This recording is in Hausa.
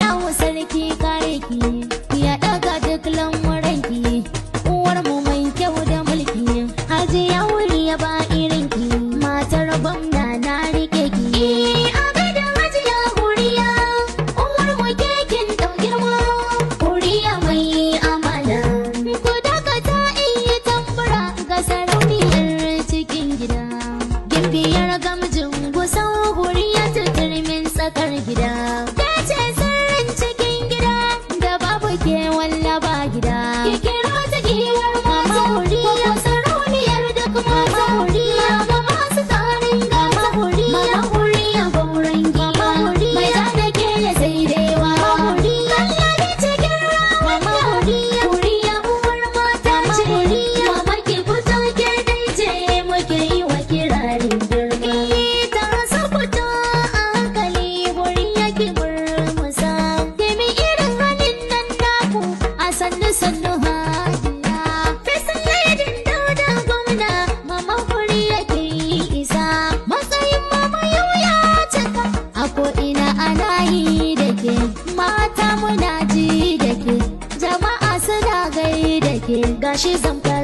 Allahu sarki kare ki ya daga duk lamuranki uwar mu mai kyau da mulki Hajiya wuri ya ba irin ki matar gwamna na rike ki a gadan Hajiya Huriya uwar mu kekin dau girma Huriya mai amana ku dakata iya tambura ga sarauniyar cikin gida gimbiyar gamjin gusau Huriya ta turmin tsakar gida tace sirrin cikin gida da babu ke walla ba gida kikira ta giwar mata Huriya sarauniyar da kuma Huriya ga masu tsarin gasa Huriya Huriya gauran giwa mai da ke ya sai dewa Huriya kallabi cikin rawa Huriya Huriya uwar mata ce Huriya maki fito ke dai ce muke yi wa kirarin girma ta rasa fito a hankali Huriya ki murmusa kemi irin halin nan naku a sannu sannu hajiya fesan ladin dauda gwamna mama Huriya ke isa matsayin mama yau ya cika a ko'ina ana yi da ke mata muna ji da ke jama'a suna gai da ke gashi zamfara